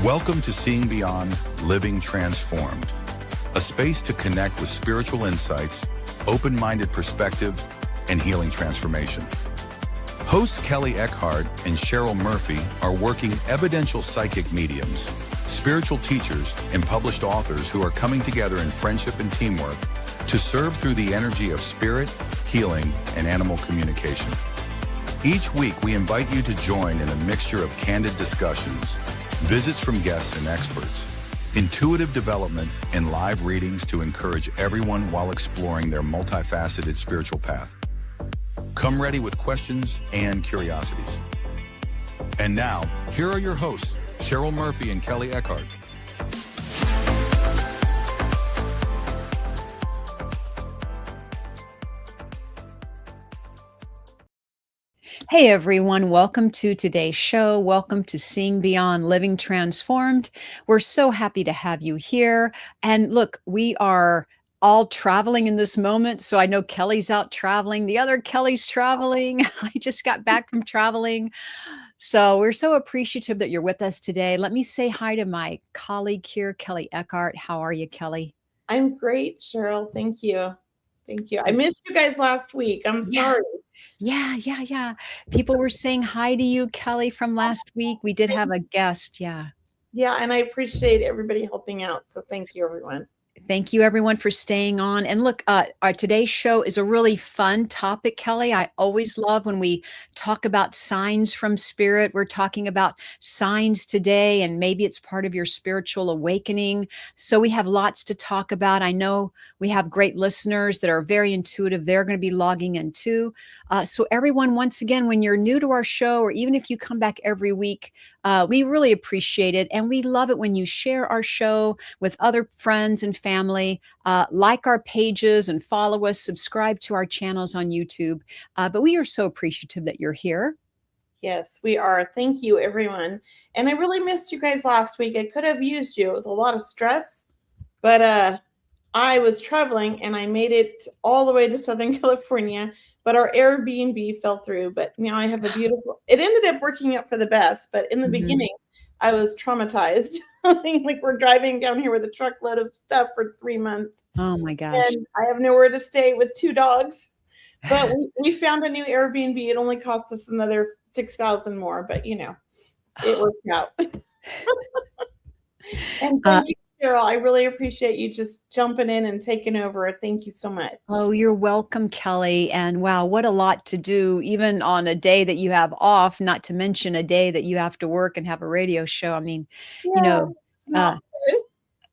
Welcome to Seeing Beyond, Living Transformed, a space to connect with spiritual insights, open-minded perspective, and healing transformation. Hosts Kelley Eckhart and Cheryl Murphy are working evidential psychic mediums, spiritual teachers, and published authors who are coming together in friendship and teamwork to serve through the energy of spirit, healing, and animal communication. Each week, we invite you to join in a mixture of candid discussions, visits from guests and experts, intuitive development, and live readings to encourage everyone while exploring their multifaceted spiritual path. Come ready with questions and curiosities. And now, here are your hosts, Cheryl Murphy and Kelley Eckhart. Hey everyone, welcome to today's show. Welcome to Seeing Beyond, Living Transformed. We're so happy to have you here. And look, we are all traveling in this moment. So I know Kelley's out traveling. The other Kelley's traveling. I just got back from traveling. So we're so appreciative that you're with us today. Let me say hi to my colleague here, Kelley Eckhart. How are you, Kelley? I'm great, Cheryl. Thank you. Thank you. I missed you guys last week. I'm sorry. Yeah. People were saying hi to you, Kelley, from last week. We did have a guest. Yeah, and I appreciate everybody helping out. So thank you, everyone. Thank you, everyone, for staying on. And look, our today's show is a really fun topic, Kelley. I always love when we talk about signs from spirit. We're talking about signs today, and maybe it's part of your spiritual awakening. So we have lots to talk about. I know we have great listeners that are very intuitive. They're going to be logging in too. So everyone, once again, when you're new to our show, or even if you come back every week, we really appreciate it. And we love it when you share our show with other friends and family, like our pages and follow us, subscribe to our channels on YouTube. But we are so appreciative that you're here. Yes, we are. Thank you, everyone. And I really missed you guys last week. I could have used you. It was a lot of stress, but I was traveling and I made it all the way to Southern California, but our Airbnb fell through. But now I have a beautiful, it ended up working out for the best. But in the beginning, I was traumatized. Like we're driving down here with a truckload of stuff for 3 months. Oh my gosh. And I have nowhere to stay with 2 dogs. But we found a new Airbnb. It only cost us another $6,000 more, but it worked out. And thank you, Cheryl. I really appreciate you just jumping in and taking over. Thank you so much. Oh, you're welcome, Kelley. And wow, what a lot to do, even on a day that you have off, not to mention a day that you have to work and have a radio show. I mean,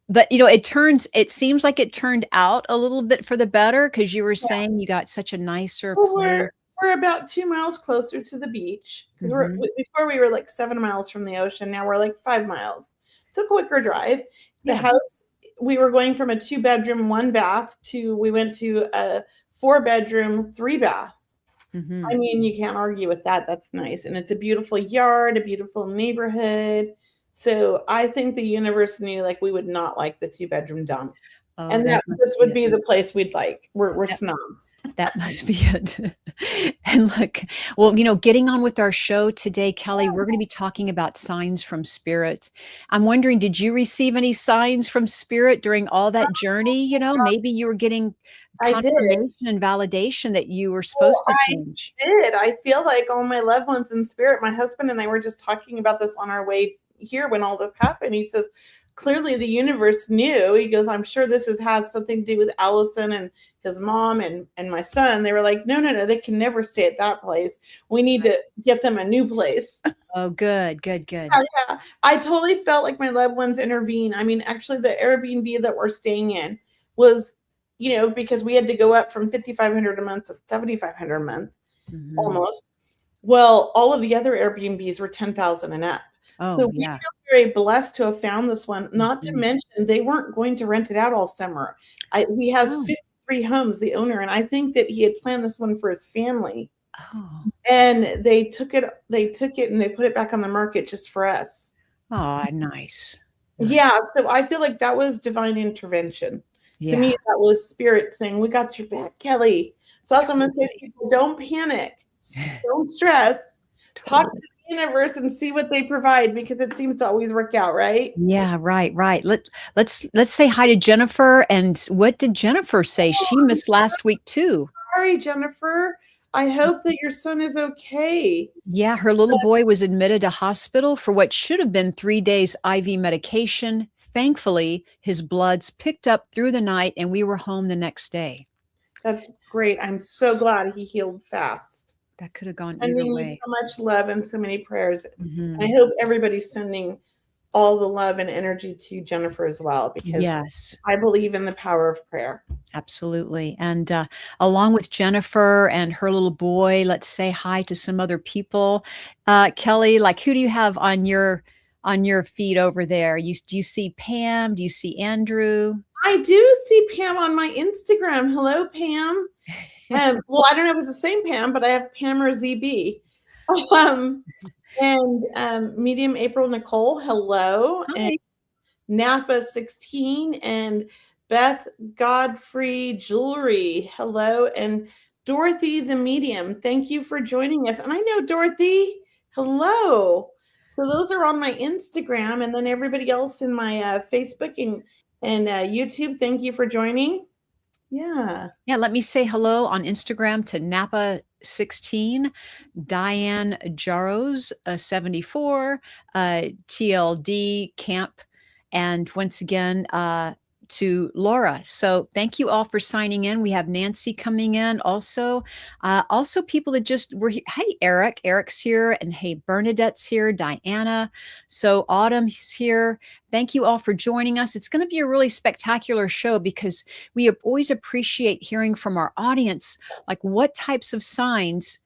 but it seems like it turned out a little bit for the better, because you were saying you got such a nicer place. We're about 2 miles closer to the beach, because before we were like 7 miles from the ocean. Now we're like 5 miles. It's a quicker drive. The house, we were going from a 2-bedroom, 1 bath we went to a 4-bedroom, 3 bath. I mean, you can't argue with that. That's nice. And it's a beautiful yard, a beautiful neighborhood. So I think the universe knew like we would not like the 2-bedroom dump. Oh, and this would be the place we'd like. We're snobs. That must be it. And look, well, getting on with our show today, Kelley, we're going to be talking about signs from spirit. I'm wondering, did you receive any signs from spirit during all that journey? Maybe you were getting confirmation and validation that you were supposed to change. I did. I feel like all my loved ones in spirit, my husband and I were just talking about this on our way here when all this happened. He says, clearly the universe knew. He goes, I'm sure this has something to do with Allison and his mom and my son. They were like, no, they can never stay at that place. We need to get them a new place. Oh, good. Yeah. I totally felt like my loved ones intervened. I mean, actually the Airbnb that we're staying in was, because we had to go up from $5,500 a month to $7,500 a month, almost. Well, all of the other Airbnbs were $10,000 and up. Oh, so we feel very blessed to have found this one, not to mention they weren't going to rent it out all summer. He has 53 homes, the owner, and I think that he had planned this one for his family. Oh. And they took it and they put it back on the market just for us. Oh, nice. Yeah, so I feel like that was divine intervention. To me, that was spirit saying, we got your back, Kelley. So that's what I'm going to say to people, don't panic. Don't stress. Talk to the universe and see what they provide, because it seems to always work out, right? Yeah, right, right. Let's say hi to Jennifer. And what did Jennifer say? Oh, She I'm missed last week too. sorry, Jennifer. I hope that your son is okay. Yeah, her little boy was admitted to hospital for what should have been 3 days IV medication. Thankfully, his bloods picked up through the night and we were home the next day. That's great. I'm so glad he healed fast. That could have gone either Sending you way. so much love and so many prayers. Mhm. I hope everybody's sending all the love and energy to Jennifer as well, because Yes. I believe in the power of prayer. Absolutely. And along with Jennifer and her little boy, let's say hi to some other people. Kelly, like who do you have on your feed over there? Do you see Pam? Do you see Andrew? I do see Pam on my Instagram. Hello, Pam. Well, I don't know if it's the same Pam, but I have Pam or ZB. And Medium April Nicole, hello. And Hi. Napa 16 and Beth Godfrey Jewelry, hello. And Dorothy the Medium, thank you for joining us. And I know Dorothy, hello. So those are on my Instagram, and then everybody else in my Facebook and YouTube, thank you for joining. Yeah. Yeah, let me say hello on Instagram to Napa 16, Diane Jaros 74, TLD Camp, and once again to Laura. So thank you all for signing in. We have Nancy coming in also. Also people that just were here. Hey, Eric's here, and hey, Bernadette's here, Diana. So Autumn's here. Thank you all for joining us. It's going to be a really spectacular show because we always appreciate hearing from our audience, like what types of signs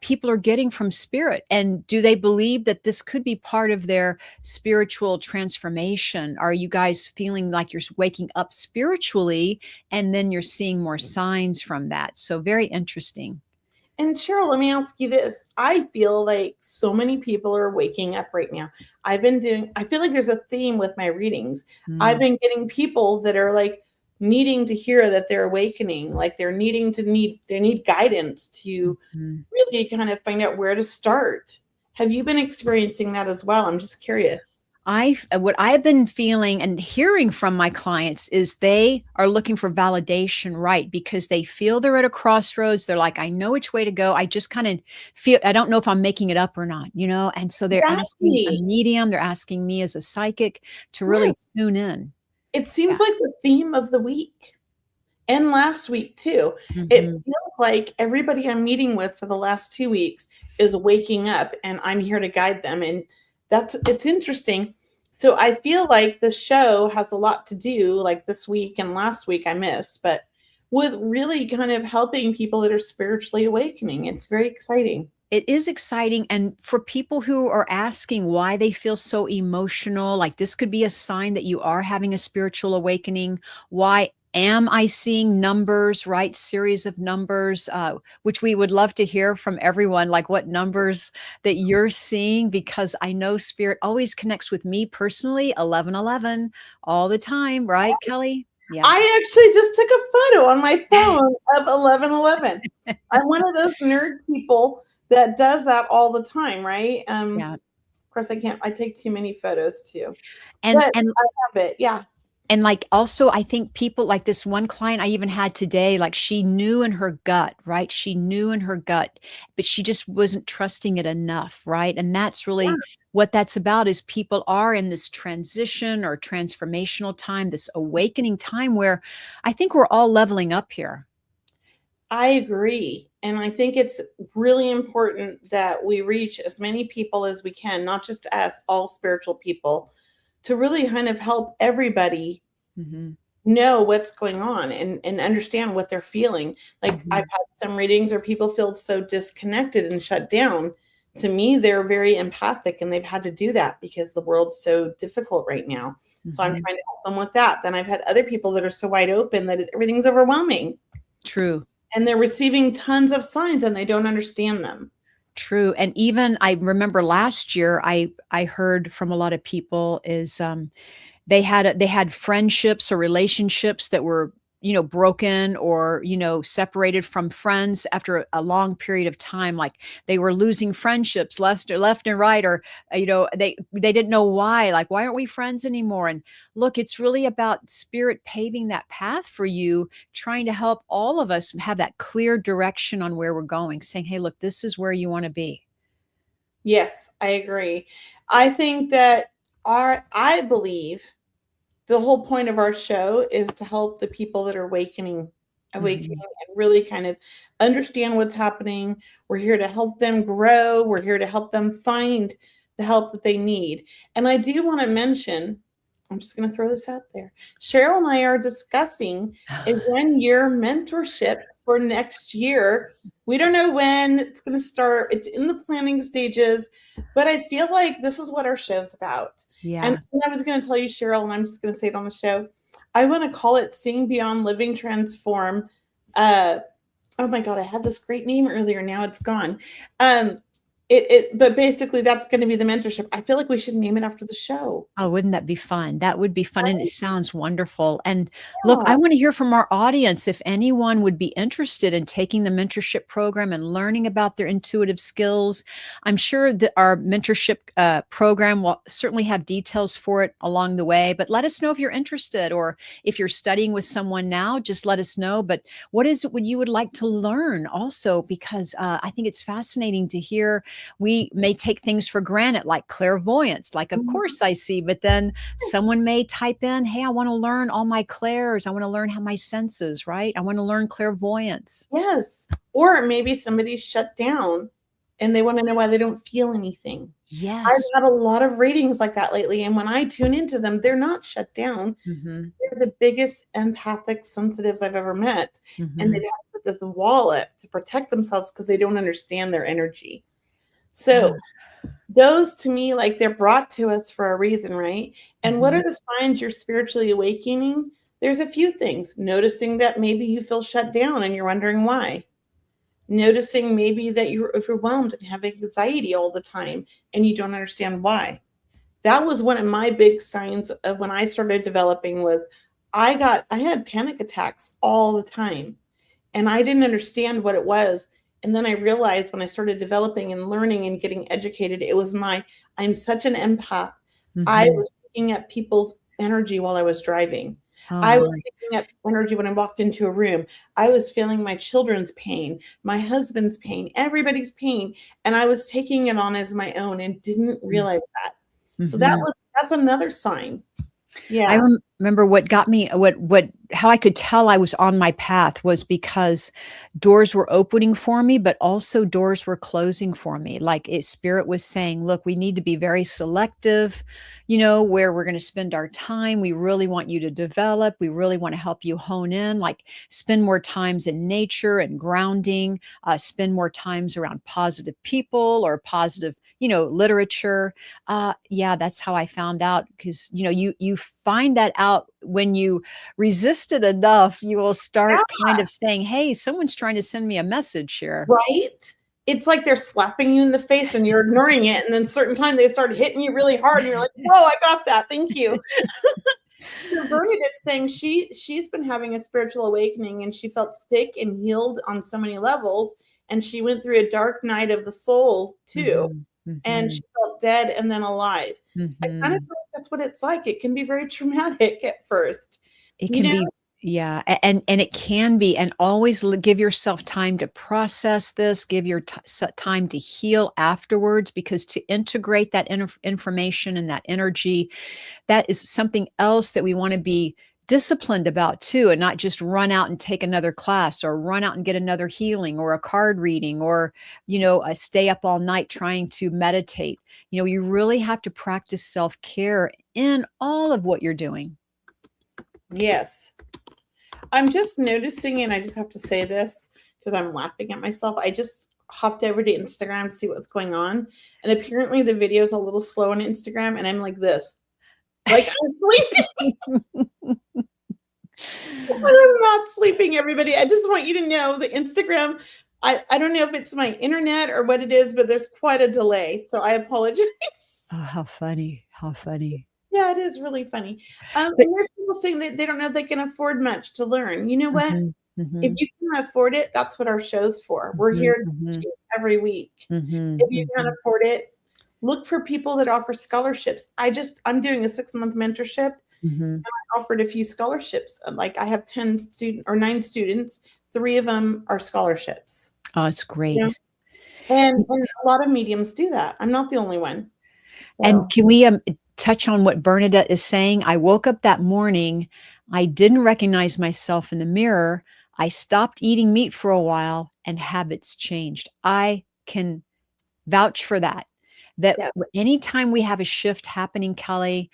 people are getting from spirit, and do they believe that this could be part of their spiritual transformation? Are you guys feeling like you're waking up spiritually and then you're seeing more signs from that? So very interesting. And Cheryl, let me ask you this. I feel like so many people are waking up right now. I feel like there's a theme with my readings. I've been getting people that are like needing to hear that they're awakening, like they need guidance to really kind of find out where to start. Have you been experiencing that as well? I'm just curious. What I've been feeling and hearing from my clients is they are looking for validation, right? Because they feel they're at a crossroads. They're like, I know which way to go. I just kind of feel, I don't know if I'm making it up or not, you know? And so they're asking a medium, they're asking me as a psychic to really tune in. It seems like the theme of the week, and last week too. It feels like everybody I'm meeting with for the last 2 weeks is waking up, and I'm here to guide them. And it's interesting. So I feel like the show has a lot to do, like this week and last week I missed, but with really kind of helping people that are spiritually awakening. It's very exciting. It is exciting. And for people who are asking why they feel so emotional, like this could be a sign that you are having a spiritual awakening. Why am I seeing numbers, right? Series of numbers, which we would love to hear from everyone, like what numbers that you're seeing, because I know spirit always connects with me personally, 1111 all the time, right, Kelly? Yeah. I actually just took a photo on my phone of 1111. I'm one of those nerd people that does that all the time, right? Yeah. Of course, I take too many photos too. And I have it, yeah. And like also, I think people like this one client I even had today, like she knew in her gut, right? She knew in her gut, but she just wasn't trusting it enough, right? And that's really what that's about, is people are in this transition or transformational time, this awakening time where I think we're all leveling up here. I agree. And I think it's really important that we reach as many people as we can, not just us, all spiritual people, to really kind of help everybody know what's going on and understand what they're feeling. Like I've had some readings where people feel so disconnected and shut down. To me, they're very empathic, and they've had to do that because the world's so difficult right now. So I'm trying to help them with that. Then I've had other people that are so wide open that everything's overwhelming. True. And they're receiving tons of signs and they don't understand them. True. And even I remember last year, I heard from a lot of people is they had friendships or relationships that were broken or, separated from friends after a long period of time, like they were losing friendships left and right, or, they didn't know why, like, why aren't we friends anymore? And look, it's really about spirit paving that path for you, trying to help all of us have that clear direction on where we're going, saying, hey, look, this is where you want to be. Yes, I agree. I think that I believe the whole point of our show is to help the people that are awakening Mhm. and really kind of understand what's happening. We're here to help them grow. We're here to help them find the help that they need. And I do want to mention, I'm just going to throw this out there. Cheryl and I are discussing a 1-year mentorship for next year. We don't know when it's going to start. It's in the planning stages, but I feel like this is what our show's about. And Yeah. I was going to tell you, Cheryl, and I'm just going to say it on the show. I want to call it Seeing Beyond Living Transform. Oh my God, I had this great name earlier. Now it's gone. But basically that's going to be the mentorship. I feel like we should name it after the show. Oh, wouldn't that be fun? That would be fun, and it sounds wonderful. And look, Yeah. I want to hear from our audience if anyone would be interested in taking the mentorship program and learning about their intuitive skills. I'm sure that our mentorship program will certainly have details for it along the way, but let us know if you're interested, or if you're studying with someone now, just let us know. But what is it you would like to learn also? Because I think it's fascinating to hear. We may take things for granted, like clairvoyance, like, of course I see, but then someone may type in, hey, I want to learn all my clairs. I want to learn how my senses, right? I want to learn clairvoyance. Yes. Or maybe somebody's shut down and they want to know why they don't feel anything. I've Yes. had a lot of readings like that lately. And when I tune into them, they're not shut down. Hmm. They're the biggest empathic sensitives I've ever met. And they've Hmm. had to put this wall up to protect themselves because they don't understand their energy. So those, to me, like, they're brought to us for a reason, right? And what Hmm. are the signs you're spiritually awakening? There's a few things. Noticing that maybe you feel shut down and you're wondering why. Noticing maybe that you're overwhelmed and have anxiety all the time and you don't understand why. That was one of my big signs of when I started developing. Was I had panic attacks all the time and I didn't understand what it was. And then I realized when I started developing and learning and getting educated, I'm such an empath. I Hmm. was picking up people's energy while I was driving. Oh I was my. picking up energy when I walked into a room. I was feeling my children's pain, my husband's pain, everybody's pain. And I was taking it on as my own and didn't realize that. So Hmm. that's another sign. I Yeah. remember what got me, how I could tell I was on my path was because doors were opening for me, but also doors were closing for me. Like, spirit was saying, look, we need to be very selective, where we're going to spend our time. We really want you to develop. We really want to help you hone in, like spend more times in nature and grounding, spend more times around positive people or positive, literature. Yeah, that's how I found out, because you find that out when you resist it enough, you will start kind of saying, hey, someone's trying to send me a message here. Right? It's like they're slapping you in the face and you're ignoring it, and then certain time they start hitting you really hard and you're like, "Whoa, I got that. Thank you." So Bernadette's saying she's been having a spiritual awakening and she felt sick and healed on so many levels, and she went through a dark night of the souls too, Mhm, and mhm, she felt dead and then alive. I kind of mhm. feel like that's what it's like. It can be very traumatic at first, It you can know? be, yeah, and it can be, and always give yourself time to process this, give your time to heal afterwards, because to integrate that information and that energy, that is something else that we want to be disciplined about too, and not just run out and take another class, or run out and get another healing or a card reading, or stay up all night trying to meditate. You really have to practice self-care in all of what you're doing. Yes. I'm just noticing, and I just have to say this because I'm laughing at myself. I just hopped over to Instagram to see what's going on. And apparently the video is a little slow on Instagram. And I'm like this. Like, I'm sleeping. I'm not sleeping, everybody. I just want you to know the Instagram. I don't know if it's my internet or what it is, but there's quite a delay. So I apologize. Oh, how funny. How funny. Yeah, it is really funny. But And there's people saying that they don't know if they can afford much to learn. You know what? mhm, If mhm, you can afford it, that's what our show's for. We're mhm, here to teach mhm, you every week. mhm, If you can't mhm, afford it, look for people that offer scholarships. I'm doing a 6-month mentorship. mhm. Offered a few scholarships. Like I have 9 students. 3 of them are scholarships. Oh, it's You know, great. and a lot of mediums do that. I'm not the only one. And So can we touch on what Bernadette is saying? I woke up that morning. I didn't recognize myself in the mirror. I stopped eating meat for a while and habits changed. I can vouch for that. That yeah, anytime we have a shift happening, Kelly,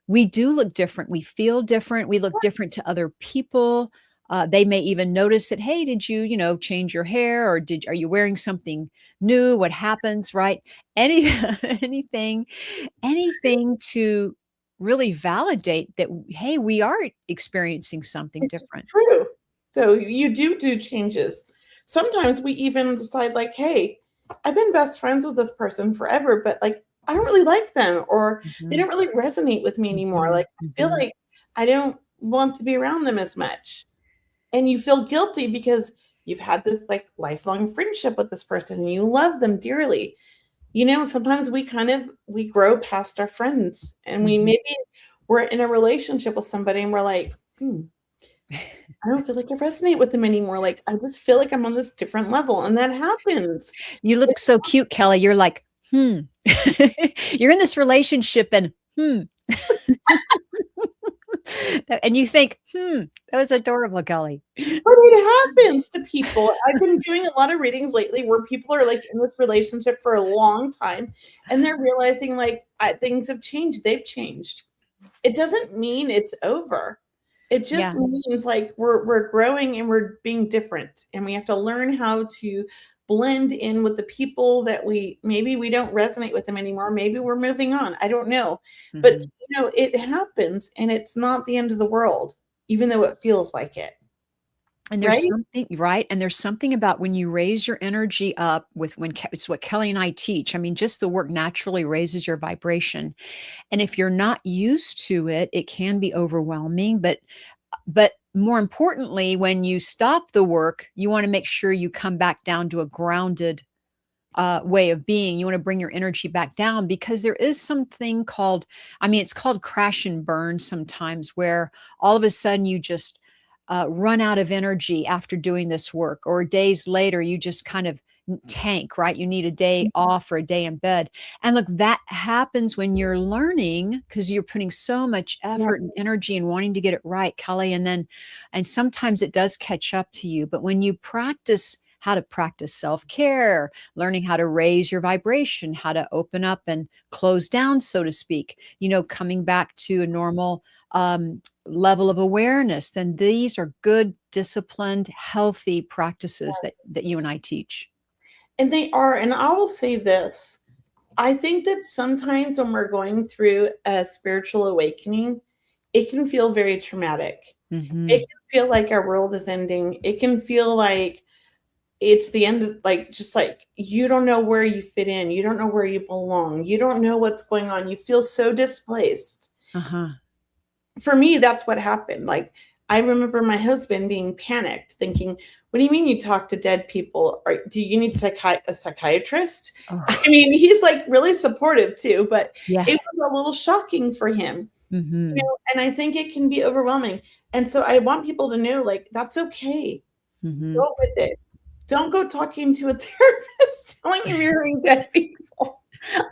we do look different. We feel different. We look different to other people. They may even notice that, hey, did you, change your hair or are you wearing something new? What happens, right? Any anything anything to really validate that, hey, we are experiencing something it's different. true. So you do changes. Sometimes we even decide like, hey, I've been best friends with this person forever, but like I don't really like them or they Mhm, don't really resonate with me anymore. mhm, Like I feel mhm. like I don't want to be around them as much. And you feel guilty because you've had this like lifelong friendship with this person and you love them dearly. Sometimes we grow past our friends and we Mhm. maybe we're in a relationship with somebody and we're like, I don't feel like I resonate with them anymore. Like I just feel like I'm on this different level. And that happens. You look It's so cute, Kelly. You're like, "Hmm." You're in this relationship and, "Hmm." And you think, "Hmm, that was adorable, Kelly." but it happens to people. I've been doing a lot of readings lately where people are like in this relationship for a long time and they're realizing like things have changed. They've changed. It doesn't mean it's over. It just Yeah. means like we're growing and we're being different and we have to learn how to blend in with the people that we don't resonate with them anymore. Maybe we're moving on. I don't know. But Mhm. it happens and it's not the end of the world, even though it feels like it. And there's Right? something right, and there's something about when you raise your energy up with when Ke it's what Kelly and I teach. I mean, just the work naturally raises your vibration, and if you're not used to it, it can be overwhelming, but more importantly, when you stop the work, you wanna make sure you come back down to a grounded, way of being. You wanna bring your energy back down because there is something called it's called crash and burn sometimes, where all of a sudden you just, run out of energy after doing this work, or days later, you just kind of tank, right? You need a day off or a day in bed. And look, that happens when you're learning because you're putting so much effort Yes. and energy and wanting to get it right, Kelly. And sometimes it does catch up to you. But when you practice how to practice self care, learning how to raise your vibration, how to open up and close down, so to speak, coming back to a normal level of awareness, then these are good, disciplined, healthy practices that you and I teach. And they are, and I will say this. I think that sometimes when we're going through a spiritual awakening, it can feel very traumatic. It Mhm. can feel like our world is ending. It can feel like it's the end of like just like you don't know where you fit in. You don't know where you belong. You don't know what's going on. You feel so displaced. Uh-huh. For me, that's what happened. Like I remember my husband being panicked, thinking, "What do you mean you talk to dead people? Or do you need a psychiatrist?" I Oh, mean, he's like really supportive too, but yeah. it was a little shocking for him. Mhm. And I think it can be overwhelming. And so I want people to know like that's okay. Mhm. Go with it. Don't go talking to a therapist telling him you're hearing dead people.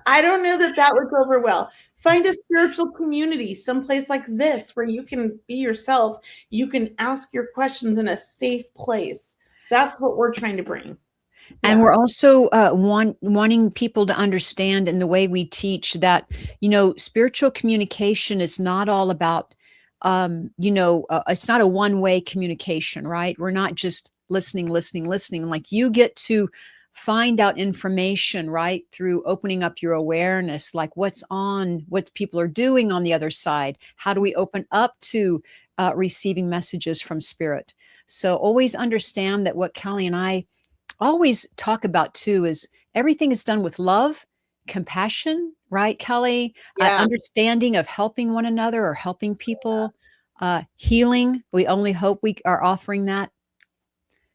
I don't know that that would go over well. Find a spiritual community, someplace like this where you can be yourself. You can ask your questions in a safe place. That's what we're trying to bring. And Yeah. we're also, wanting people to understand in the way we teach that, spiritual communication is not all about, it's not a one-way communication, right? We're not just listening, listening, listening. Like, you get to find out information, right, through opening up your awareness, like what people are doing on the other side. How do we open up to, receiving messages from spirit? So always understand that what Kelly and I always talk about too is everything is done with love compassion, right, Kelly? Yeah. Understanding of helping one another or helping people, healing. We only hope we are offering that,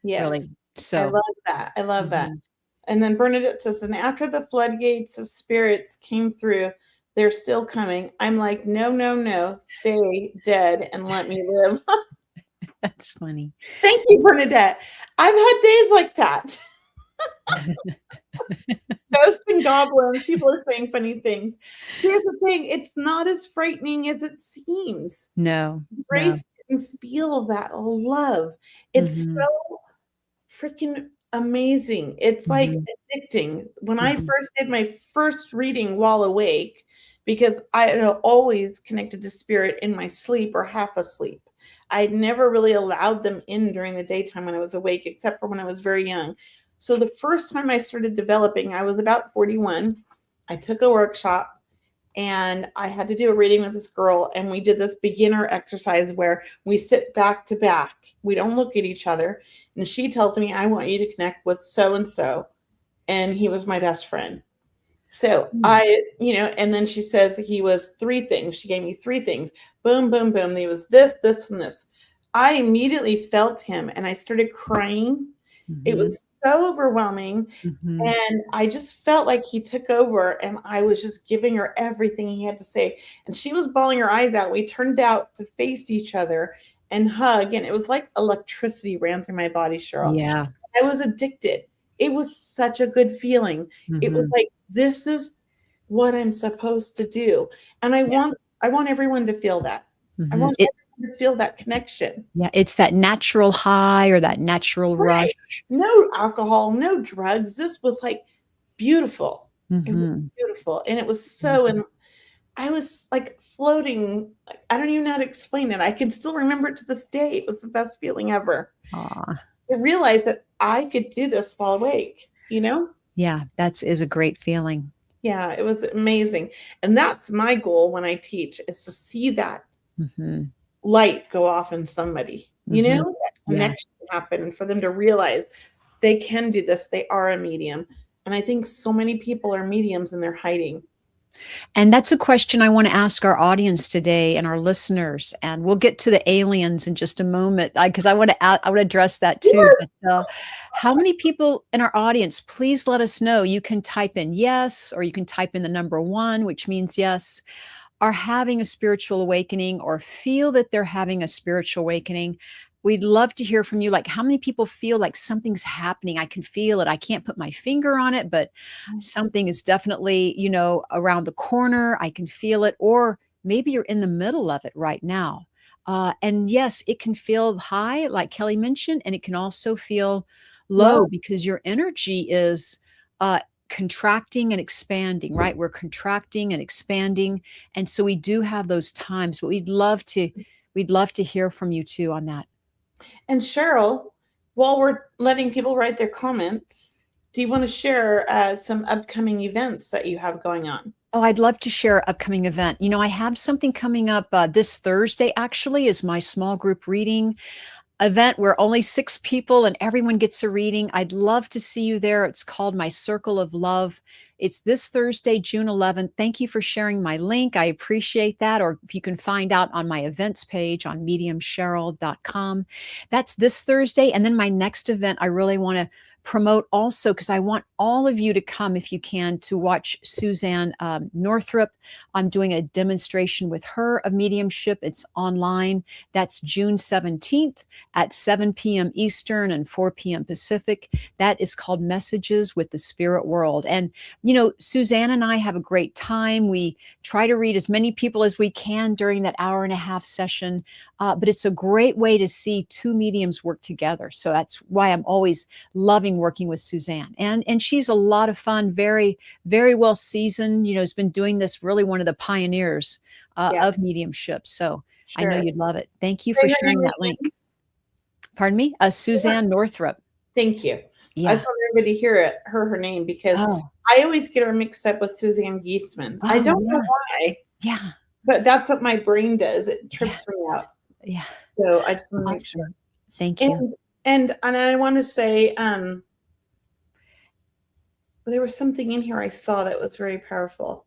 really. Yes. I So, love that. I love that. mhm. And then Bernadette says, and after the floodgates of spirits came through, they're still coming. I'm like, no, no, no, stay dead and let me live. That's funny. Thank you, Bernadette. I've had days like that. Ghosts and goblins. People are saying funny things. Here's the thing, it's not as frightening as it seems. No, no. Grace can feel that love. It's Mhm, so freaking amazing. It's like mhm, addicting. When I mhm. first did my first reading while awake, because I had always connected to spirit in my sleep or half asleep. I never really allowed them in during the daytime when I was awake, except for when I was very young. So the first time I started developing, I was about 41. I took a workshop and I had to do a reading with this girl, and we did this beginner exercise where we sit back to back. We don't look at each other. And she tells me, I want you to connect with so and so. And he was my best friend. So Mm. and then she says he was three things. She gave me three things. Boom, boom, boom. He was this, this, and this. I immediately felt him and I started crying. It Mhm, was so overwhelming. mhm. And I just felt like he took over and I was just giving her everything he had to say. And she was bawling her eyes out. We turned out to face each other and hug. And it was like electricity ran through my body, Cheryl. Yeah. I was addicted. It was such a good feeling. It was Mhm. like, this is what I'm supposed to do. And Yeah. I want everyone to feel that. I Mhm. want everyone to feel that connection. Yeah, it's that natural high or that natural Right. rush. No alcohol, no drugs. This was like beautiful. It was Mhm. beautiful. And it was so, Mhm. and I was like floating. Like, I don't even know how to explain it. I can still remember it to this day. It was the best feeling ever. Aw. I realized that I could do this while awake, you know? Yeah, that's is a great feeling. Yeah, it was amazing. And that's my goal when I teach is to see that Mhm. light go off in somebody, Mhm. that Yeah. connection happen and for them to realize they can do this. They are a medium. And I think so many people are mediums and they're hiding. And that's a question I wanna ask our audience today and our listeners, and we'll get to the aliens in just a moment, because I wanna address that too, Yes. but, how many people in our audience, please let us know. You can type in "yes," or you can type in the number 1, which means yes, are having a spiritual awakening or feel that they're having a spiritual awakening. We'd love to hear from you. Like, how many people feel like something's happening? I can feel it. I can't put my finger on it, but something is definitely, around the corner. I can feel it. Or maybe you're in the middle of it right now. And yes, it can feel high, like Kelly mentioned, and it can also feel Love. low because your energy is contracting and expanding, right? We're contracting and expanding. And so we do have those times, but we'd love to hear from you too on that. And Cheryl, while we're letting people write their comments, do you want to share some upcoming events that you have going on? Oh, I'd love to share an upcoming event. I have something coming up this Thursday, actually, is my small group reading event where only 6 people and everyone gets a reading. I'd love to see you there. It's called My Circle of Love. It's this Thursday, June 11th. Thank you for sharing my link. I appreciate that. Or if you can find out on my events page on mediumcheryl.com. That's this Thursday. And then my next event, I really want to promote also because I want all of you to come if you can to watch Suzanne Northrup. I'm doing a demonstration with her of mediumship. It's online. That's June 17th at 7 p.m. Eastern and 4 p.m. Pacific. That is called Messages with the Spirit World. And, Suzanne and I have a great time. We try to read as many people as we can during that hour and a half session. But it's a great way to see two mediums work together. So that's why I'm always loving working with Suzanne. And she's a lot of fun, very, very well seasoned, has been doing this, really one of the pioneers Yeah, of mediumship. So I know sure. you'd love it. Thank you Say for her sharing name that link. again. Pardon me? Suzanne Northrup. Thank you. I Yeah. just want everybody to hear it, her name, because Oh. I always get her mixed up with Suzanne Geisman. I Oh, don't know yeah. why, Yeah. but that's what my brain does. It Yeah. trips me out. Yeah. So I just want to make sure. Awesome. Thank you. And I want to say, there was something in here I saw that was very powerful.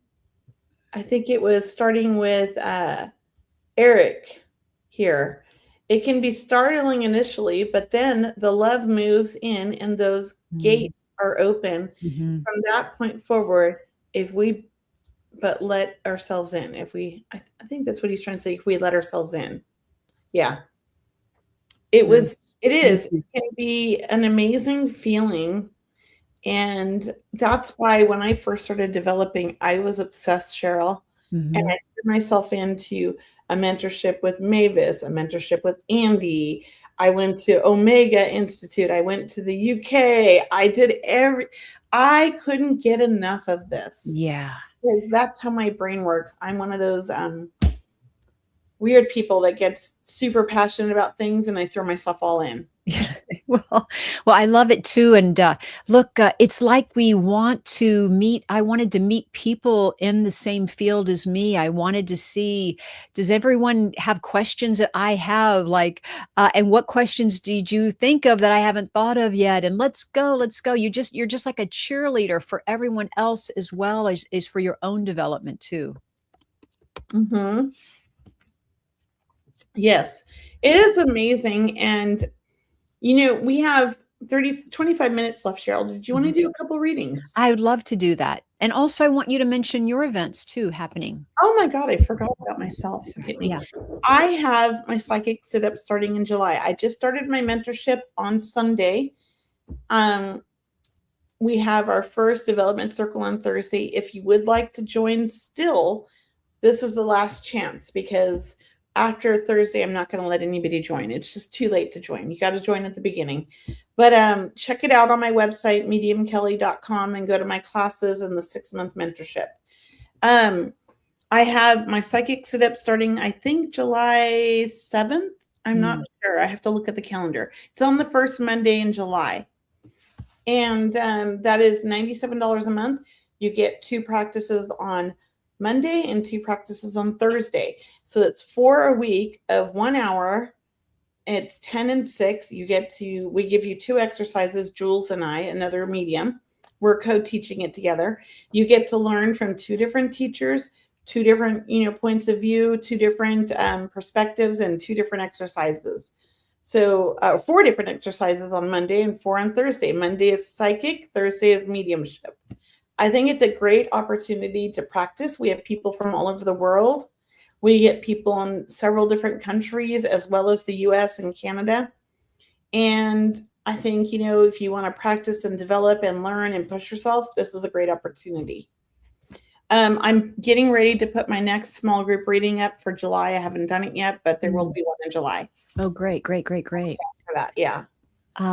I think it was starting with Eric here. It can be startling initially, but then the love moves in and those gates are open. From that point forward, if we but let ourselves in, I think that's what he's trying to say, if we let ourselves in. Yeah. It can be an amazing feeling. And that's why when I first started developing, I was obsessed, Cheryl. And I threw myself into a mentorship with Mavis, a mentorship with Andy. I went to Omega Institute. I went to the UK. I couldn't get enough of this. Yeah. Because that's how my brain works. I'm one of those weird people that gets super passionate about things, and I throw myself all in. Well, I love it too. And look, it's like I wanted to meet people in the same field as me. I wanted to see, does everyone have questions that I have? Like, and what questions did you think of that I haven't thought of yet? And let's go. You're just like a cheerleader for everyone else as well as for your own development too. Yes, it is amazing. And we have 25 minutes left, Cheryl. Did you want to do a couple readings? I would love to do that. And also I want you to mention your events too happening. Oh my God, I forgot about myself. Yeah. I have my psychic sit-up starting in July. I just started my mentorship on Sunday. We have our first development circle on Thursday. If you would like to join still, this is the last chance, because after Thursday, I'm not going to let anybody join. It's just too late to join. You got to join at the beginning. But check it out on my website, mediumkelly.com, and go to my classes and the 6-month mentorship. I have my psychic sit-up starting, I think, July 7th. I'm not sure. I have to look at the calendar. It's on the first Monday in July. And that is $97 a month. You get 2 practices on Monday and 2 practices on Thursday. So it's 4 a week of 1 hour. It's 10 and 6. We give you 2 exercises, Jules and I, another medium. We're co-teaching it together. You get to learn from 2 different teachers, 2 different, points of view, 2 different perspectives, and 2 different exercises. So 4 different exercises on Monday and 4 on Thursday. Monday is psychic, Thursday is mediumship. I think it's a great opportunity to practice. We have people from all over the world. We get people in several different countries, as well as the US and Canada. And I think, if you want to practice and develop and learn and push yourself, this is a great opportunity. I'm getting ready to put my next small group reading up for July. I haven't done it yet, but there will be one in July. Oh, great. For that, yeah.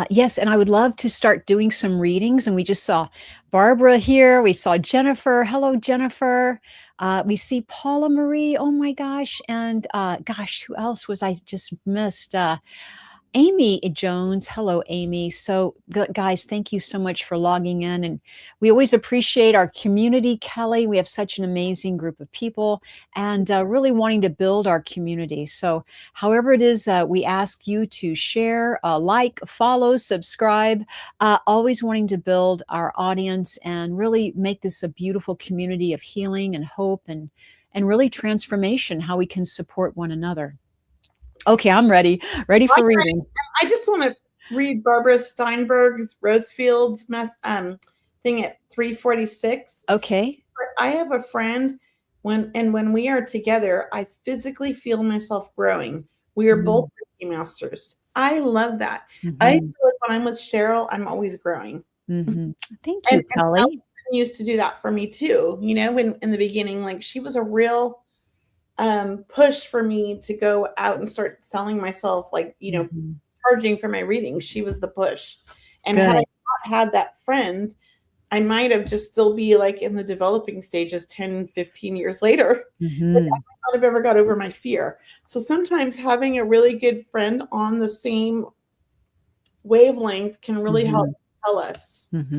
Yes, and I would love to start doing some readings. And we just saw Barbara here. We saw Jennifer. Hello, Jennifer. We see Paula Marie. Oh my gosh. And who else was I just missed? Amy Jones. Hello, Amy. So guys, thank you so much for logging in. And we always appreciate our community, Kelly. We have such an amazing group of people and really wanting to build our community. So however it is, we ask you to share, like, follow, subscribe, always wanting to build our audience and really make this a beautiful community of healing and hope and really transformation, how we can support one another. Okay, I'm ready for reading. I just want to read Barbara Steinberg's Rosefield's thing at 346. Okay. I have a friend when we are together, I physically feel myself growing. We are both Reiki masters. I love that. I feel like when I'm with Cheryl, I'm always growing. Thank you, Kelly. And used to do that for me too. When in the beginning, like, she was a real push for me to go out and start selling myself, like, charging for my readings. She was the push. And had I not had that friend, I might have just still be like in the developing stages 10, 15 years later. But I might not have ever got over my fear. So sometimes having a really good friend on the same wavelength can really help tell us. That's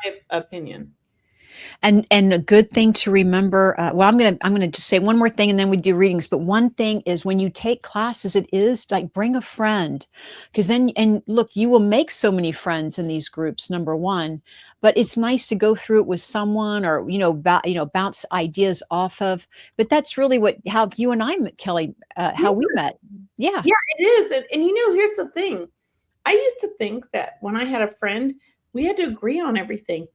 my opinion. And a good thing to remember, well, I'm gonna just say one more thing and then we do readings. But one thing is when you take classes, it is like bring a friend, because then and look, you will make so many friends in these groups. Number one, but it's nice to go through it with someone, or bounce ideas off of. But that's really what how you and I met, Kelly, how we met. Yeah. Yeah, it is. And here's the thing. I used to think that when I had a friend, we had to agree on everything.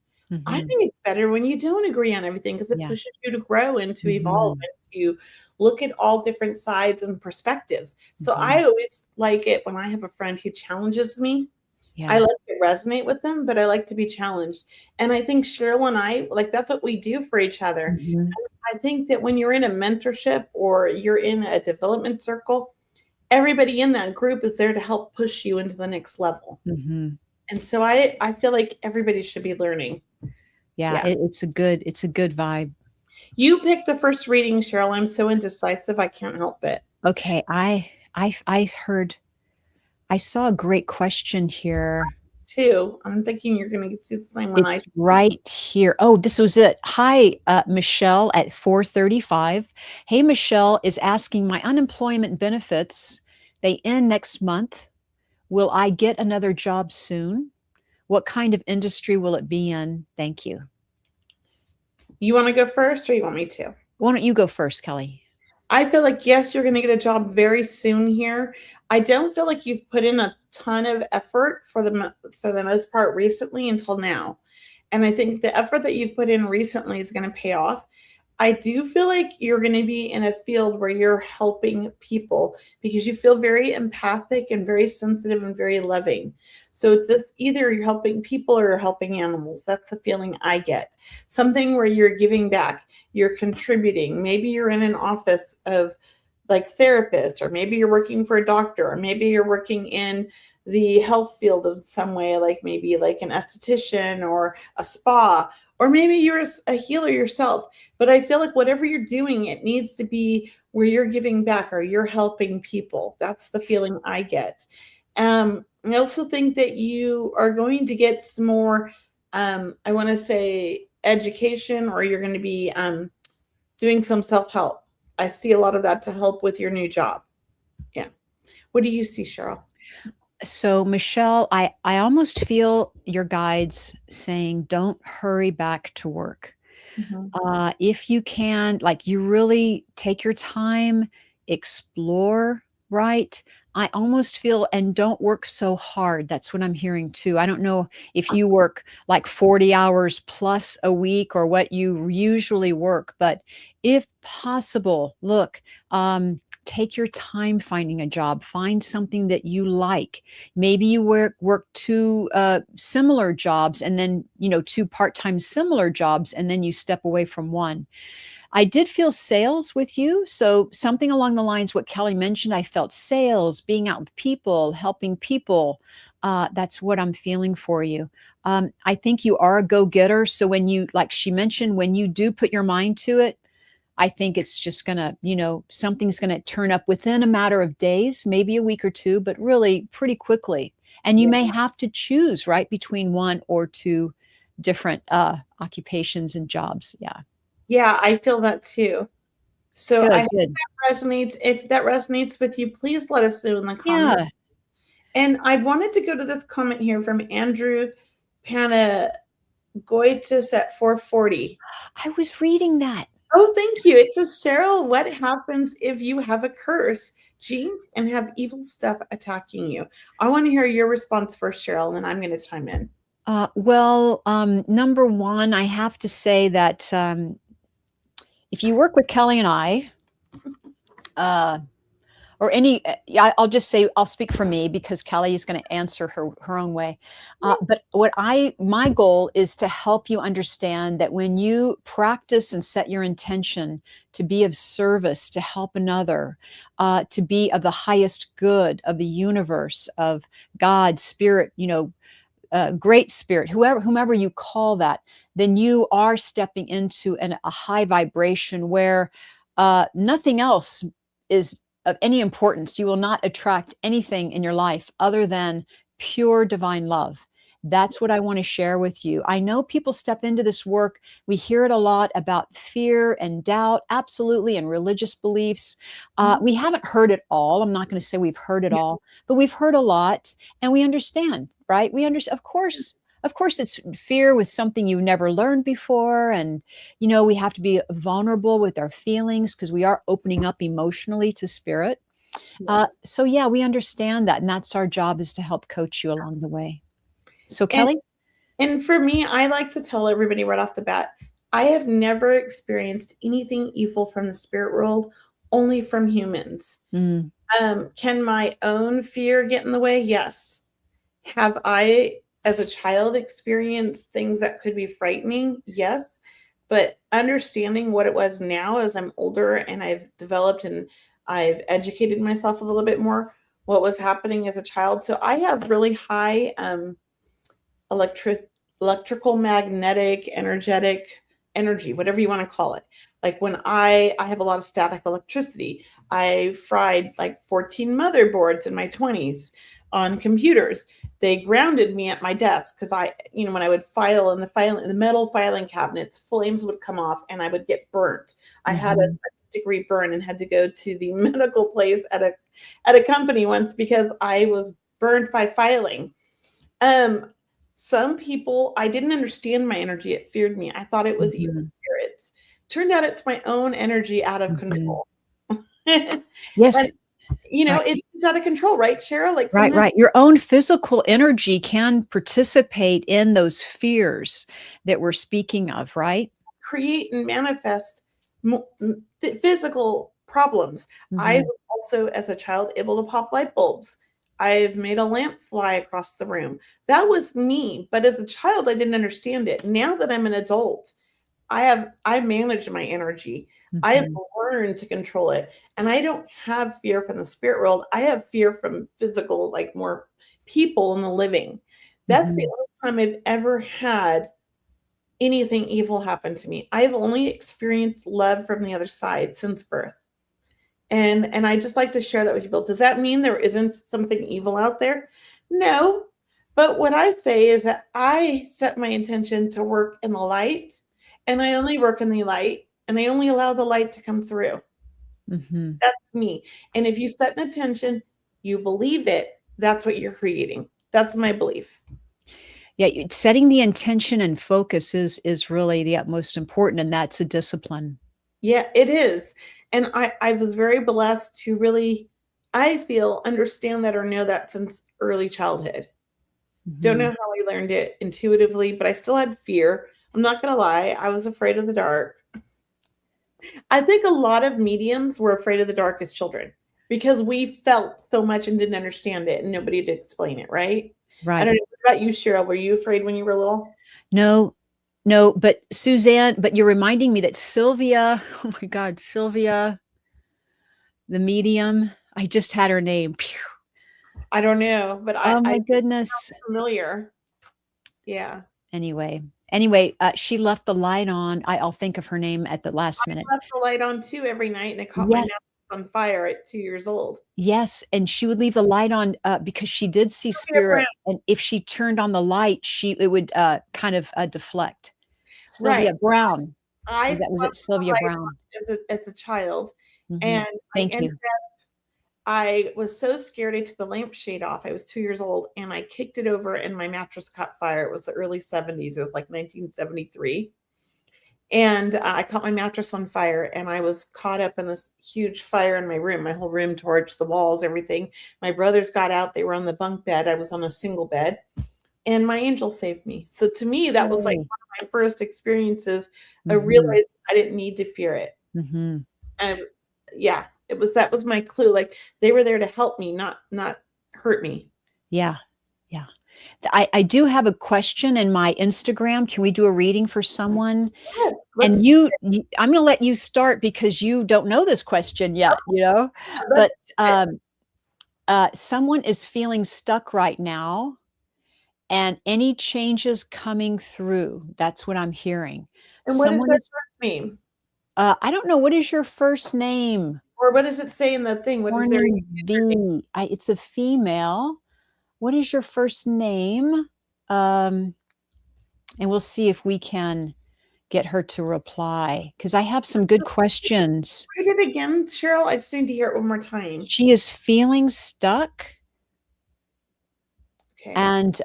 I Hmm. think it's better when you don't agree on everything because it Yeah. pushes you to grow and to evolve Hmm. and to look at all different sides and perspectives. So Hmm. I always like it when I have a friend who challenges me. I Yeah. like to resonate with them, but I like to be challenged. And I think Cheryl and I, like, that's what we do for each other. Hmm. I think that when you're in a mentorship or you're in a development circle, everybody in that group is there to help push you into the next level. Hmm. And so I feel like everybody should be learning. Yeah. Yeah. It's a good vibe. You picked the first reading, Cheryl. I'm so indecisive. I can't help it. Okay, I heard I saw a great question here. Two. I'm thinking you're going to see the same one I It's right here. Oh, this was it. Hi, Michelle at 4:35. Hey, Michelle is asking my unemployment benefits. They end next month. Will I get another job soon? What kind of industry will it be in? Thank you. You want to go first or you want me to? Why don't you go first, Kelly? I feel like, yes, you're going to get a job very soon here. I don't feel like you've put in a ton of effort for the most part recently until now. And I think the effort that you've put in recently is going to pay off. I do feel like you're going to be in a field where you're helping people because you feel very empathic and very sensitive and very loving. So it's this either you're helping people or you're helping animals. That's the feeling I get. Something where you're giving back, you're contributing. Maybe you're in an office of like therapist, or maybe you're working for a doctor, or maybe you're working in the health field of some way, like maybe like an esthetician or a spa, or maybe you're a healer yourself. But I feel like whatever you're doing, it needs to be where you're giving back or you're helping people. That's the feeling I get. I also think that you are going to get some more, I want to say, education, or you're going to be doing some self help. I see a lot of that to help with your new job. Yeah. What do you see, Cheryl? So, Michelle, I almost feel your guides saying, don't hurry back to work. Mhm. If you can, like, you really take your time, explore, right? I almost feel, and don't work so hard. That's what I'm hearing too. I don't know if you work like 40 hours plus a week or what you usually work, but if possible, look, take your time finding a job, find something that you like. Maybe you work two similar jobs, and then two part-time similar jobs, and then you step away from one. I did feel sales with you, so something along the lines what Kelly mentioned. I felt sales, being out with people, helping people. That's what I'm feeling for you. I think you are a go-getter, so when you, like she mentioned, when you do put your mind to it, I think it's just gonna, something's gonna turn up within a matter of days, maybe a week or two, but really pretty quickly. And you Yeah. may have to choose, right, between one or two different occupations and jobs. Yeah. Yeah, I feel that too. So I Good, hope good. that resonates. If that resonates with you, please let us know in the comments. Yeah, And I wanted to go to this comment here from Andrew Panagoitis at 440. I was reading that. Oh, thank you. It says, Cheryl, what happens if you have a curse, jinx, and have evil stuff attacking you? I want to hear your response first, Cheryl, and then I'm going to chime in. Well, number one, I have to say that if you work with Kelly and I, uh, or any, yeah, I'll just say I'll speak for me because Kelly is going to answer her own way. But my goal is to help you understand that when you practice and set your intention to be of service, to help another, to be of the highest good of the universe, of God, spirit, great spirit, whomever you call that, then you are stepping into a high vibration where nothing else is of any importance. You will not attract anything in your life other than pure divine love. That's what I want to share with you. I know people step into this work. We hear it a lot about fear and doubt, absolutely, and religious beliefs. Mhm. We haven't heard it all. I'm not going to say we've heard it all, but we've heard a lot and we understand, right? We understand, of course, it's fear with something you've never learned before. And, we have to be vulnerable with our feelings because we are opening up emotionally to spirit. Yes. So yeah, we understand that. And that's our job, is to help coach you along the way. So And Kelley? and for me, I like to tell everybody right off the bat, I have never experienced anything evil from the spirit world, only from humans. Mm, Can my own fear get in the way? Yes. Have I, as a child, experienced things that could be frightening? Yes. But understanding what it was now as I'm older and I've developed and I've educated myself a little bit more, what was happening as a child. So I have really high electric electrical magnetic energetic energy, whatever you want to call it. Like when I have a lot of static electricity. I fried like 14 motherboards in my 20s on computers. They grounded me at my desk because when I would file in the metal filing cabinets, flames would come off and I would get burnt. I had a mhm, degree burn and had to go to the medical place at a company once because I was burned by filing. um some people, I didn't understand my energy. It feared me. I thought it was evil mhm, spirits. Turned out it's my own energy out of mhm. control. And Yes, right, it's out of control, right, Cheryl? Like right, sometimes right. Your own physical energy can participate in those fears that we're speaking of, right? create and manifest physical problems. I Mhm, was also, as a child, able to pop light bulbs. I've made a lamp fly across the room. That was me, but as a child, I didn't understand it. Now that I'm an adult, I manage my energy. I have mhm, learned to control it. And I don't have fear from the spirit world. I have fear from physical, like more people in the living. That's the mhm, only time I've ever had anything evil happen to me. I've only experienced love from the other side since birth. And I just like to share that with people. Does that mean there isn't something evil out there? No. But what I say is that I set my intention to work in the light, and I only work in the light, and I only allow the light to come through. mhm. That's me. And if you set an intention, you believe it, that's what you're creating. That's my belief. Yeah, setting the intention and focus is really the utmost important, and that's a discipline. Yeah, it is. And I was very blessed to really, I feel, understand that or know that since early childhood. Don't know Mhm, how I learned it intuitively, but I still had fear. I'm not gonna lie, I was afraid of the dark. I think a lot of mediums were afraid of the dark as children because we felt so much and didn't understand it and nobody did explain it, right? I right. don't know what about you, Cheryl. Were you afraid when you were little? No, no, but Suzanne, but you're reminding me that Sylvia, oh my God, Sylvia, the medium, I just had her name. Phew. I don't know, but I, Oh I my it goodness. sounds familiar. Yeah. Anyway, she left the light on. I'll think of her name at the last minute. I left the light on too every night and it caught my Yes, mouth on fire at 2 years old. yes, and she would leave the light on, because she did see Sylvia spirit, Brown. and if she turned on the light, it would, kind of, deflect. Right. Sylvia Brown. I Was it left the Sylvia light Brown? on as a child, Mhm. and Thank you. I was so scared I took the lampshade off. I was 2 years old, and I kicked it over, and my mattress caught fire. It was the early 70s. It was like 1973. And I caught my mattress on fire, and I was caught up in this huge fire in my room. My whole room torched, the walls, everything. My brothers got out. They were on the bunk bed. I was on a single bed, and my angel saved me. So to me, that was like Yay. one of my first experiences of Mhm, realizing I didn't need to fear it. mhm. And yeah, that was my clue. Like they were there to help me, not hurt me. Yeah, yeah. I do have a question in my Instagram. Can we do a reading for someone? Yes, And let's I'm gonna let you start because you don't know this question yet, But, let's do it. someone is feeling stuck right now, and any changes coming through, that's what I'm hearing. And what does Someone that is mean? I don't know, what is your first name? Or what does it say in the thing? What is their Morning V. It's a female. What is your first name? and we'll see if we can get her to reply, because I have some good questions. Read it again, Cheryl. I just need to hear it one more time. She is feeling stuck. Okay. And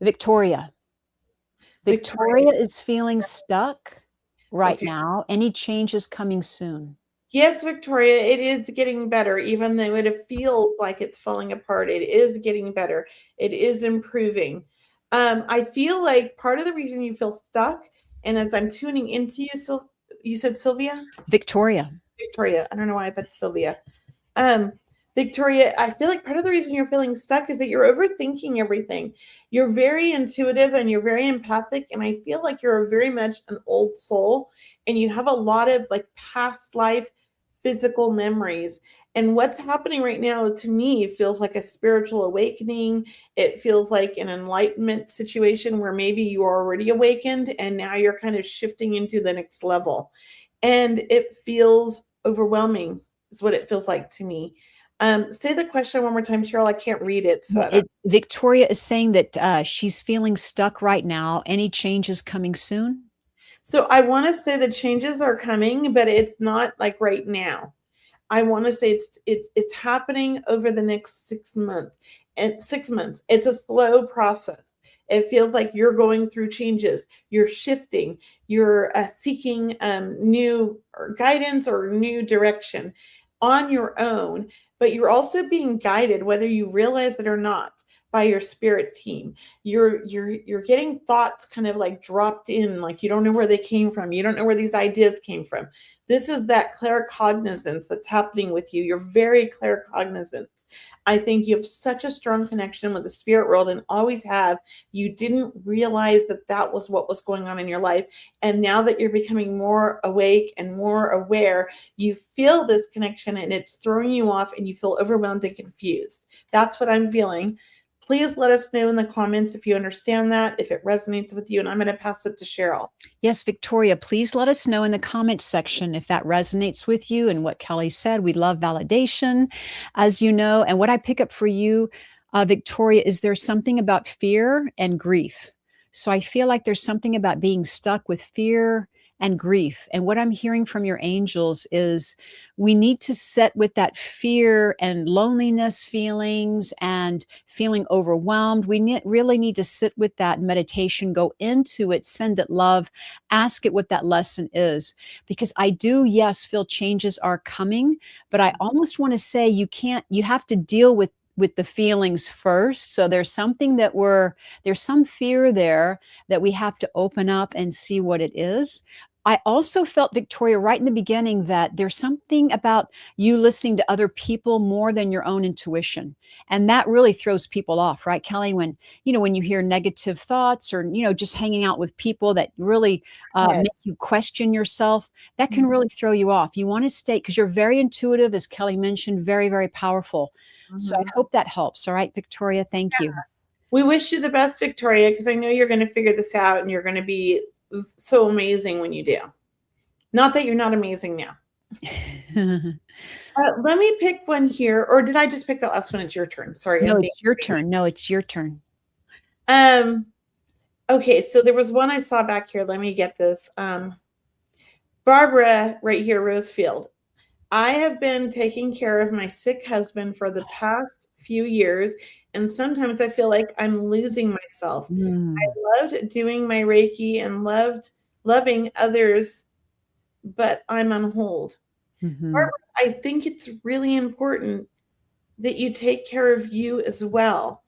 Victoria is feeling stuck right now. Any changes coming soon? Yes, Victoria, it is getting better, even though it feels like it's falling apart. It is getting better. It is improving. I feel like part of the reason you feel stuck, and as I'm tuning into you, you said Sylvia? Victoria. I don't know why I put Sylvia. Victoria, I feel like part of the reason you're feeling stuck is that you're overthinking everything. You're very intuitive and you're very empathic. And I feel like you're very much an old soul and you have a lot of like past life physical memories. And what's happening right now to me feels like a spiritual awakening. It feels like an enlightenment situation where maybe you are already awakened and now you're kind of shifting into the next level. And it feels overwhelming is what it feels like to me. Say the question one more time, Cheryl. I can't read it. So Victoria is saying that she's feeling stuck right now. Any changes coming soon? So I want to say the changes are coming, but it's not like right now. I want to say it's happening over the next 6 months. And 6 months. It's a slow process. It feels like you're going through changes. You're shifting. You're seeking new guidance or new direction on your own, but you're also being guided, whether you realize it or not, by your spirit team. You're getting thoughts kind of like dropped in, like you don't know where they came from. You don't know where these ideas came from. This is that claircognizance that's happening with you. You're very claircognizant. I think you have such a strong connection with the spirit world and always have. You didn't realize that that was what was going on in your life. And now that you're becoming more awake and more aware, you feel this connection and it's throwing you off and you feel overwhelmed and confused. That's what I'm feeling. Please let us know in the comments if you understand that, if it resonates with you, and I'm going to pass it to Cheryl. Yes, Victoria, please let us know in the comments section if that resonates with you and what Kelley said. We love validation, as you know. And what I pick up for you, Victoria, is there's something about fear and grief. So I feel like there's something about being stuck with fear and grief. And what I'm hearing from your angels is we need to sit with that fear and loneliness feelings and feeling overwhelmed. We really need to sit with that meditation, go into it, send it love, ask it what that lesson is. Because I do, yes, feel changes are coming, but I almost want to say you have to deal with the feelings first. So there's something there's some fear there that we have to open up and see what it is. I also felt, Victoria, right in the beginning that there's something about you listening to other people more than your own intuition. And that really throws people off, right, Kelley? When you hear negative thoughts or, just hanging out with people that really make you question yourself, that can really throw you off. You want to stay, because you're very intuitive, as Kelley mentioned, very, very powerful. So I hope that helps. All right, Victoria, thank you. We wish you the best, Victoria, because I know you're going to figure this out and you're going to be so amazing when you do. Not that you're not amazing now. Let me pick one here. Or did I just pick that last one? It's your turn. Sorry. No, it's your turn. No, it's your turn. Okay, so there was one I saw back here. Let me get this. Barbara, right here, Rosefield. I have been taking care of my sick husband for the past few years, and sometimes I feel like I'm losing myself. I loved doing my Reiki and loving others, but I'm on hold. Barbara, I think it's really important that you take care of you as well.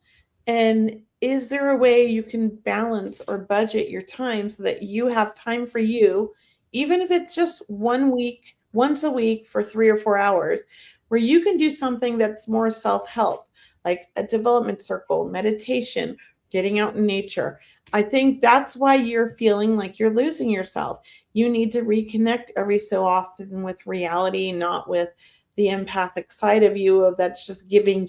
And is there a way you can balance or budget your time so that you have time for you, even if it's just once a week for 3 or 4 hours, where you can do something that's more self-help, like a development circle, meditation, getting out in nature? I think that's why you're feeling like you're losing yourself. You need to reconnect every so often with reality, not with the empathic side of you of that's just giving.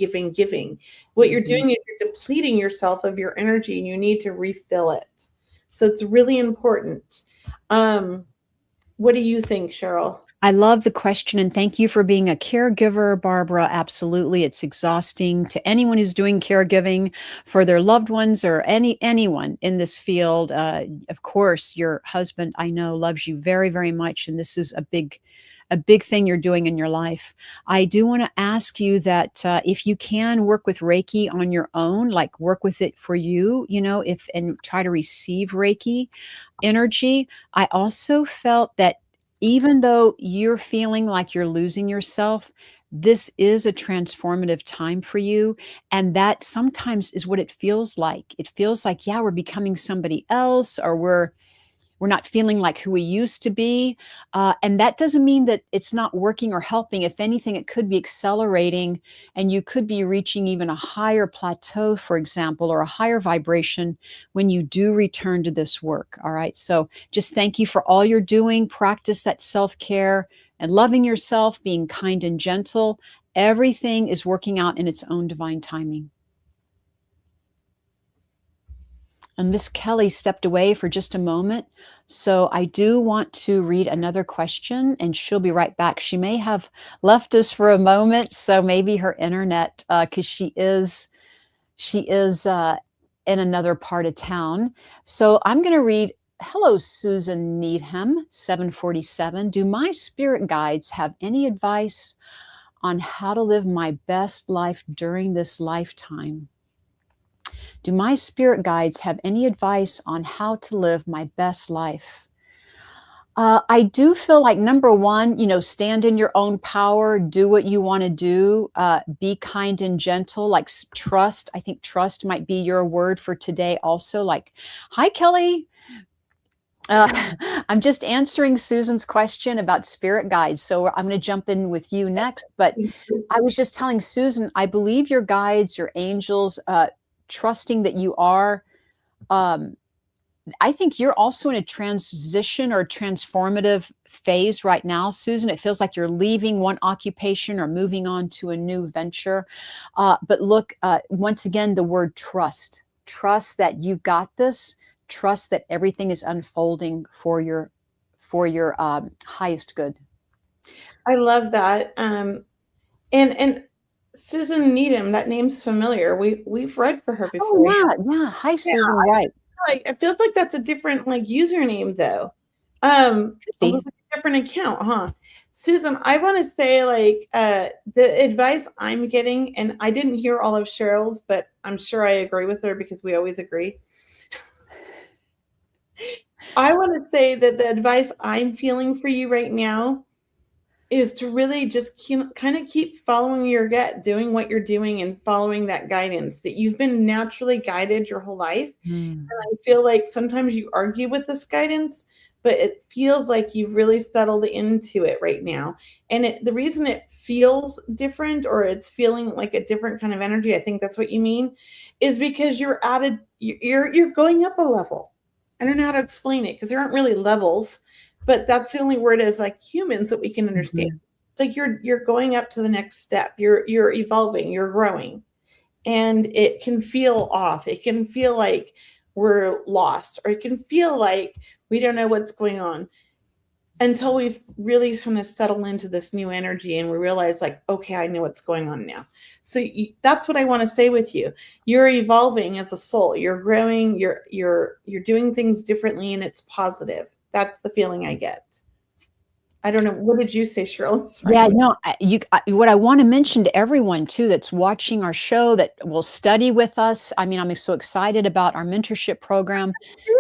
What you're doing is you're depleting yourself of your energy and you need to refill it. So it's really important. What do you think, Cheryl? I love the question, and thank you for being a caregiver, Barbara. Absolutely. It's exhausting to anyone who's doing caregiving for their loved ones or anyone in this field. Of course, your husband, I know, loves you very, very much, and this is a big thing you're doing in your life. I do want to ask you that if you can work with Reiki on your own, like work with it for you, if and try to receive Reiki energy. I also felt that even though you're feeling like you're losing yourself, this is a transformative time for you. And that sometimes is what it feels like. It feels like, yeah, we're becoming somebody else, or we're not feeling like who we used to be. And that doesn't mean that it's not working or helping. If anything, it could be accelerating, and you could be reaching even a higher plateau, for example, or a higher vibration when you do return to this work. All right. So just thank you for all you're doing. Practice that self care and loving yourself, being kind and gentle. Everything is working out in its own divine timing. And Miss Kelley stepped away for just a moment. So I do want to read another question, and she'll be right back. She may have left us for a moment, so maybe her internet, because she is in another part of town. So I'm going to read. Hello, Susan Needham, 747. Do my spirit guides have any advice on how to live my best life during this lifetime? Do my spirit guides have any advice on how to live my best life? I do feel like number one, stand in your own power, do what you want to do, be kind and gentle, like trust. I think trust might be your word for today also. Like, hi, Kelly. I'm just answering Susan's question about spirit guides. So I'm going to jump in with you next. But I was just telling Susan, I believe your guides, your angels, trusting that you are. I think you're also in a transition or transformative phase right now, Susan. It feels like you're leaving one occupation or moving on to a new venture. But look, once again, the word trust. Trust that you've got this. Trust that everything is unfolding for your highest good. I love that. And Susan Needham, that name's familiar. We've read for her Oh before. yeah. Hi, Yeah, Susan. Right. it feels like that's a different username though. Could be. Almost like a different account, huh? Susan, I want to say the advice I'm getting, and I didn't hear all of Cheryl's, but I'm sure I agree with her because we always agree. I want to say that the advice I'm feeling for you right now is to really just kind of keep following your gut, doing what you're doing and following that guidance that you've been naturally guided your whole life. Hmm. And I feel like sometimes you argue with this guidance, but it feels like you've really settled into it right now. And the reason it feels different, or it's feeling like a different kind of energy, I think that's what you mean, is because you're going up a level. I don't know how to explain it because there aren't really levels, but that's the only word as like humans that we can understand. Mhm. It's like you're going up to the next step. You're evolving, you're growing. And it can feel off. It can feel like we're lost, or it can feel like we don't know what's going on until we've really kind of settled into this new energy and we realize like, okay, I know what's going on now. So that's what I want to say with you. You're evolving as a soul. You're growing. You're doing things differently, and it's positive. That's the feeling I get. I don't know. What did you say, Cheryl? I'm sorry. Yeah, no, what I want to mention to everyone too that's watching our show, that will study with us. I mean, I'm so excited about our mentorship program.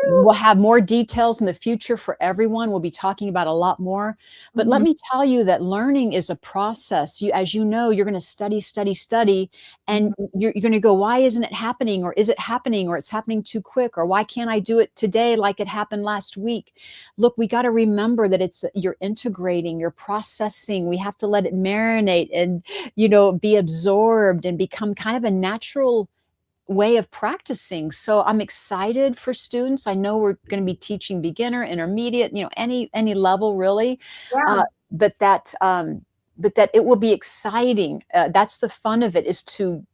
We'll have more details in the future for everyone. We'll be talking about a lot more. But let Mhm. me tell you that learning is a process. As you know, you're going to study, study, study, and you're going to go, why isn't it happening? Or is it happening? Or it's happening too quick? Or why can't I do it today like it happened last week? Look, we got to remember that you're integrating, you're processing. We have to let it marinate and, be absorbed and become kind of a natural way of practicing. So I'm excited for students. I know we're going to be teaching beginner, intermediate, any level really, Yeah. but that it will be exciting. That's the fun of it, is to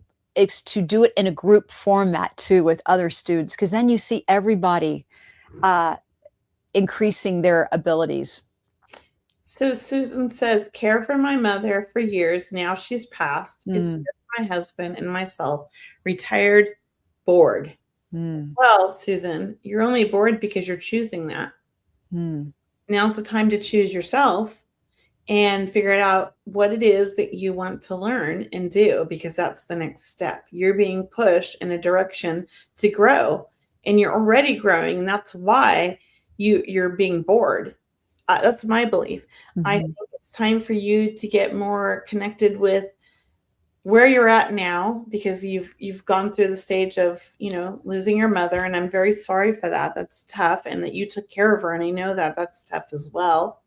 do it in a group format too with other students, because then you see everybody increasing their abilities. So Susan says, care for my mother for years. Now she's passed. It's Mm, just my husband and myself, retired, bored. mm, Well, Susan, you're only bored because you're choosing that. mm, Now's the time to choose yourself and figure out what it is that you want to learn and do, because that's the next step. You're being pushed in a direction to grow, and you're already growing, and that's why you're being bored. That's my belief. I think mhm. it's time for you to get more connected with where you're at now, because you've gone through the stage of, losing your mother, and I'm very sorry for that. That's tough, and that you took care of her, and I know that that's tough as well.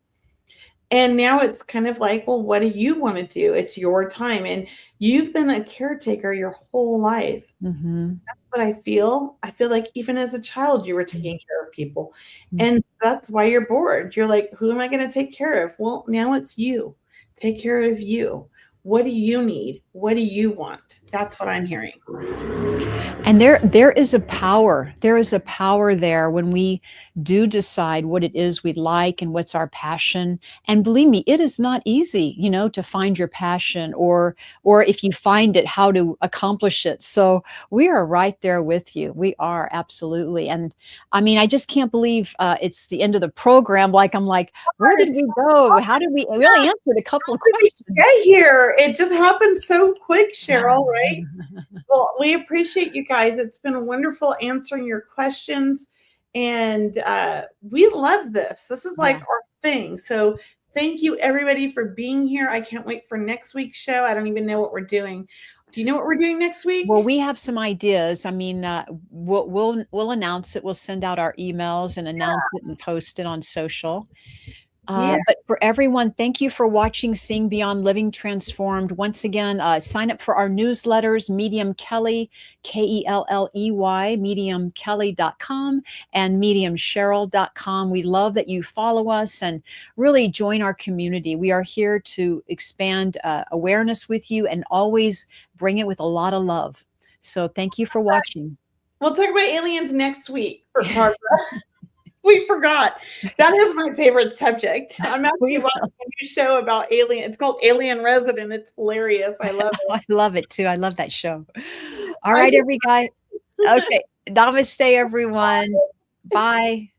And now it's kind of like, well, what do you want to do? It's your time, and you've been a caretaker your whole life. Mhm. But I feel like even as a child you were Mm, taking care of people, mm. and that's why you're bored. You're like, who am I going to take care of? Well, now it's you. Take care of you. What do you need? What do you want? That's what I'm hearing. And there is a power. There is a power there when we do decide what it is we like and what's our passion. And believe me, it is not easy, to find your passion, or if you find it, how to accomplish it. So we are right there with you. We are absolutely. And I mean, I just can't believe it's the end of the program. Like I'm like, where did It's we go? How did we only answered a couple of Did we questions. get here? It just happened so quick, Cheryl, right? Well, we appreciate you guys. It's been wonderful answering your questions. And we love this. This is like Yeah. our thing. So thank you, everybody, for being here. I can't wait for next week's show. I don't even know what we're doing. Do you know what we're doing next Well, week? we have some ideas. I mean, we'll announce it. We'll send out our emails and announce it and post it on social. Yeah. But for everyone, thank you for watching Seeing Beyond Living Transformed. Once again, sign up for our newsletters, Medium Kelley, Kelley, mediumkelly.com and mediumcheryl.com. We love that you follow us and really join our community. We are here to expand awareness with you and always bring it with a lot of love. So thank you for watching. We'll talk about aliens next week, Barbara. We forgot. That is my favorite subject. I'm actually We watching a new show about alien. It's called Alien Resident. It's hilarious. I love it. I love it too. I love that show. All I right, just every guy. Okay. Namaste, everyone. Bye.